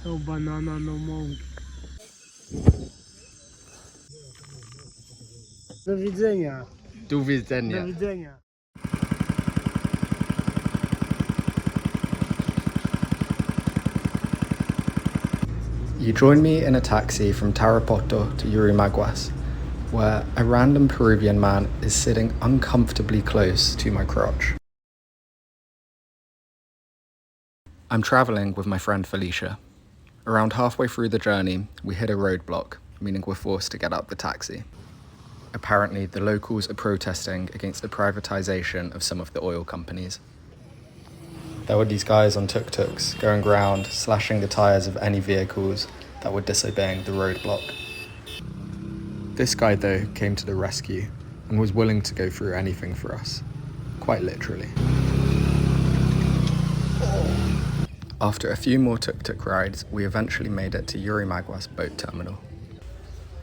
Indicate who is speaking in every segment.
Speaker 1: No banana, no monkey. Do widzenia.
Speaker 2: Do widzenia.
Speaker 1: Do widzenia.
Speaker 2: You join me in a taxi from Tarapoto to Yurimaguas, where a random Peruvian man is sitting uncomfortably close to my crotch. I'm travelling with my friend Felicia. Around halfway through the journey, we hit a roadblock, meaning we're forced to get out the taxi. Apparently, the locals are protesting against the privatisation of some of the oil companies. There were these guys on tuk-tuks going around slashing the tyres of any vehicles that were disobeying the roadblock. This guy, though, came to the rescue and was willing to go through anything for us, quite literally. After a few more tuk-tuk rides, we eventually made it to Yurimaguas boat terminal.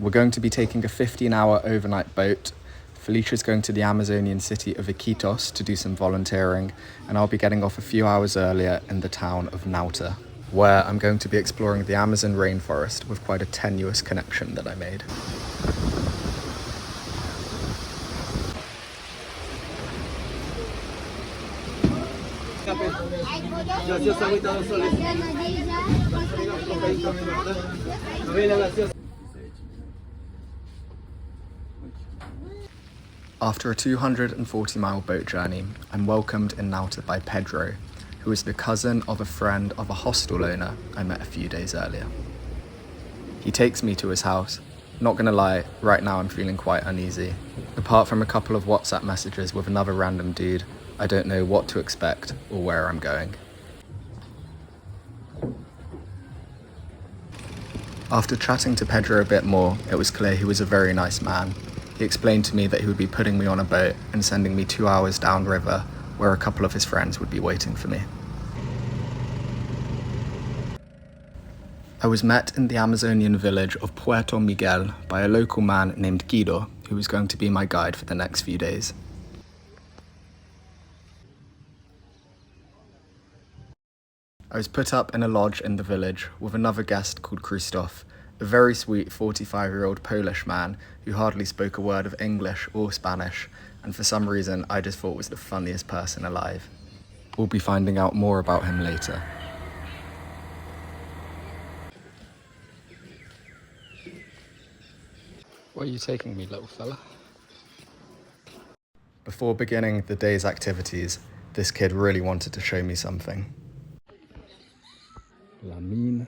Speaker 2: We're going to be taking a 15-hour overnight boat. Felicia's going to the Amazonian city of Iquitos to do some volunteering, and I'll be getting off a few hours earlier in the town of Nauta, where I'm going to be exploring the Amazon rainforest with quite a tenuous connection that I made. After a 240-mile boat journey, I'm welcomed in Nauta by Pedro, who is the cousin of a friend of a hostel owner I met a few days earlier. He takes me to his house. Not gonna lie, right now I'm feeling quite uneasy. Apart from a couple of WhatsApp messages with another random dude, I don't know what to expect or where I'm going. After chatting to Pedro a bit more, it was clear he was a very nice man. He explained to me that he would be putting me on a boat and sending me 2 hours downriver, where a couple of his friends would be waiting for me. I was met in the Amazonian village of Puerto Miguel by a local man named Guido, who was going to be my guide for the next few days. I was put up in a lodge in the village with another guest called Christoph, a very sweet 45-year-old Polish man who hardly spoke a word of English or Spanish, and for some reason I just thought was the funniest person alive. We'll be finding out more about him later. Where are you taking me, little fella? Before beginning the day's activities, this kid really wanted to show me something. Lamine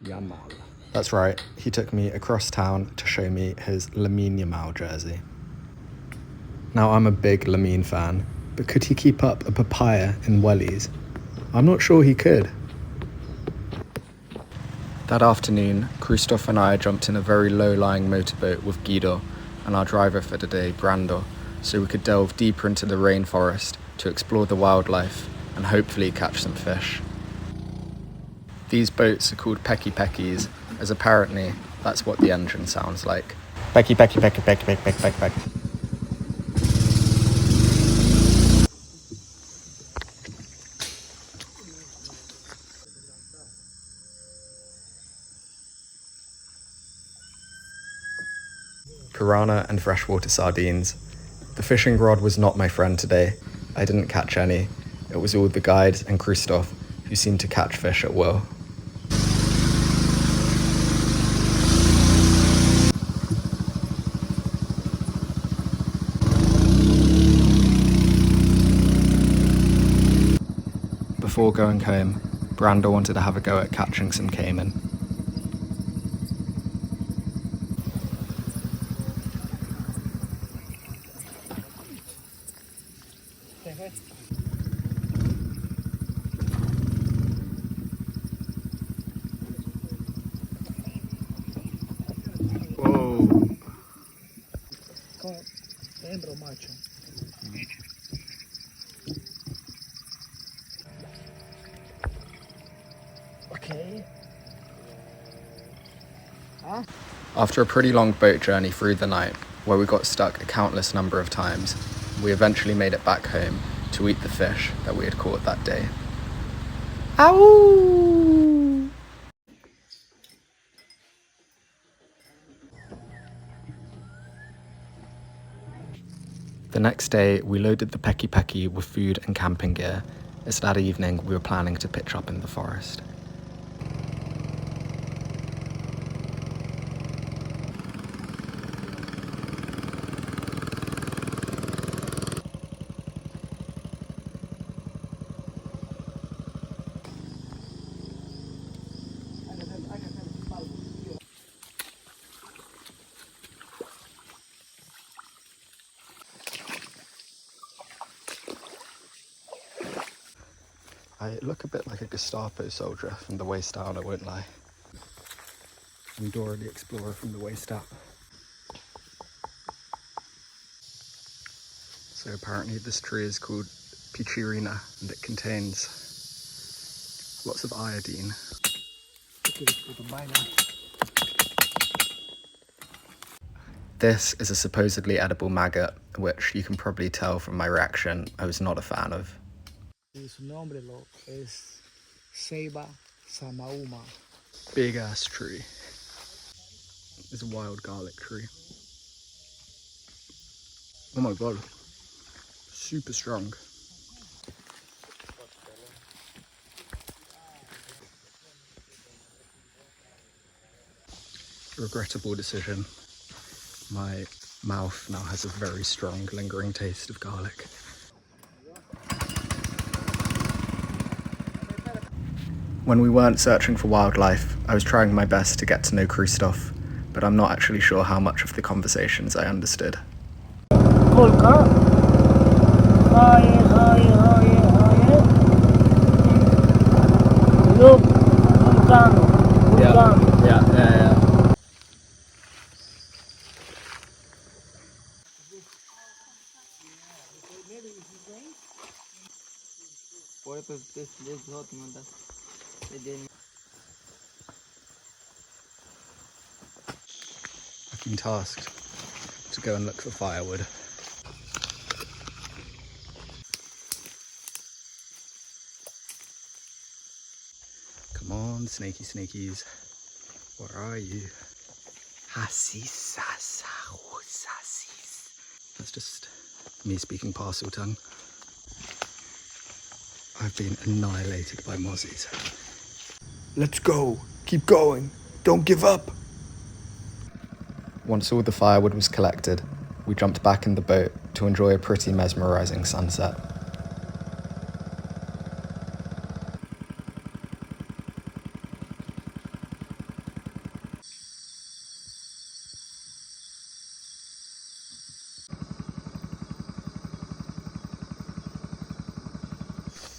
Speaker 2: Yamal. That's right, he took me across town to show me his Lamine Yamal jersey. Now, I'm a big Lamine fan, but could he keep up a papaya in wellies? I'm not sure he could. That afternoon, Christoph and I jumped in a very low-lying motorboat with Guido and our driver for the day, Brando, so we could delve deeper into the rainforest to explore the wildlife and hopefully catch some fish. These boats are called pecky-peckies, as apparently that's what the engine sounds like. Pecky, pecky, pecky, pecky, pecky, pecky, pecky, pecky. Piranha and freshwater sardines. The fishing rod was not my friend today. I didn't catch any. It was all the guide and Christoph, who seemed to catch fish at will. Before going home, Brando wanted to have a go at catching some caiman. Whoa.
Speaker 1: Hembra ou macho? Okay.
Speaker 2: After a pretty long boat journey through the night, where we got stuck a countless number of times, we eventually made it back home to eat the fish that we had caught that day. Ow! The next day, we loaded the Peki Peki with food and camping gear, as that evening we were planning to pitch up in the forest. I look a bit like a Gestapo soldier from the waist down, I won't lie. I'm Dora the Explorer from the waist up. So apparently this tree is called Pichirina and it contains lots of iodine. This is a supposedly edible maggot, which you can probably tell from my reaction I was not a fan of.
Speaker 1: Su nombre es Ceiba Samauma.
Speaker 2: Big ass tree. It's a wild garlic tree. Oh my god. Super strong. Regrettable decision. My mouth now has a very strong lingering taste of garlic. When we weren't searching for wildlife, I was trying my best to get to know Christoph, but I'm not actually sure how much of the conversations I understood.
Speaker 1: Look, vulcano.
Speaker 2: Yeah. I've been tasked to go and look for firewood. Come on, snaky snakies. Where are you? That's just me speaking parcel tongue. I've been annihilated by mozzies. Let's go. Keep going. Don't give up. Once all the firewood was collected, we jumped back in the boat to enjoy a pretty mesmerizing sunset.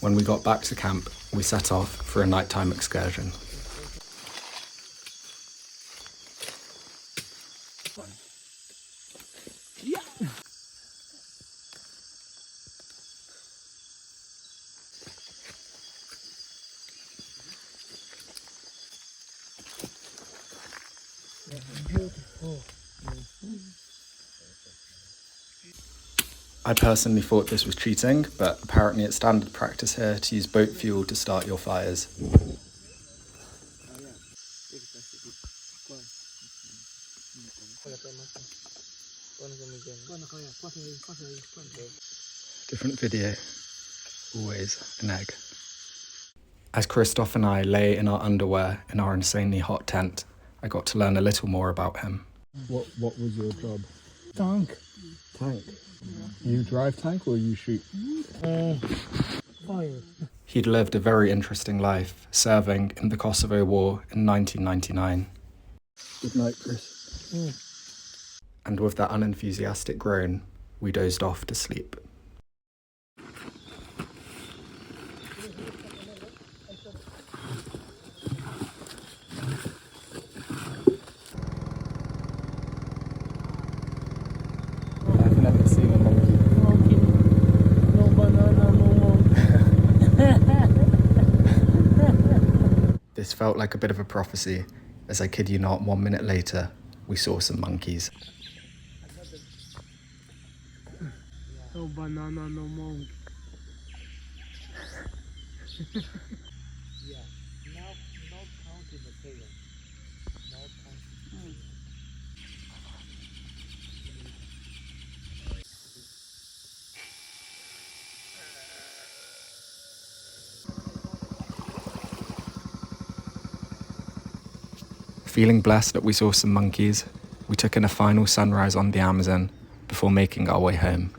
Speaker 2: When we got back to camp, we set off for a nighttime excursion. I personally thought this was cheating, but apparently it's standard practice here to use boat fuel to start your fires. Different video, always an egg. As Christoph and I lay in our underwear in our insanely hot tent, I got to learn a little more about him.
Speaker 3: What was your job?
Speaker 1: Tank.
Speaker 3: Tank. You drive tank or you shoot?
Speaker 1: Fire.
Speaker 2: He'd lived a very interesting life, serving in the Kosovo War in 1999.
Speaker 3: Good night, Chris.
Speaker 2: And with that unenthusiastic groan, we dozed off to sleep. I've never seen a monkey.
Speaker 1: No banana, no monkey.
Speaker 2: This felt like a bit of a prophecy, as I kid you not, 1 minute later, we saw some monkeys.
Speaker 1: No banana, no monkey. Yeah, not counting the tail. Not counting.
Speaker 2: Feeling blessed that we saw some monkeys, we took in a final sunrise on the Amazon before making our way home.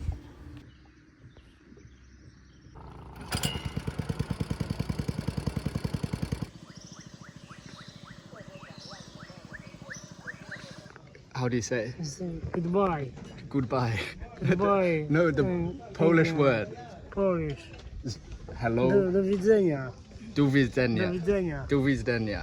Speaker 2: How do you say?
Speaker 1: Goodbye.
Speaker 2: Goodbye.
Speaker 1: Goodbye.
Speaker 2: No, the Polish word.
Speaker 1: Polish.
Speaker 2: Hello.
Speaker 1: Do widzenia.
Speaker 2: Do widzenia.
Speaker 1: Do widzenia.
Speaker 2: Do widzenia.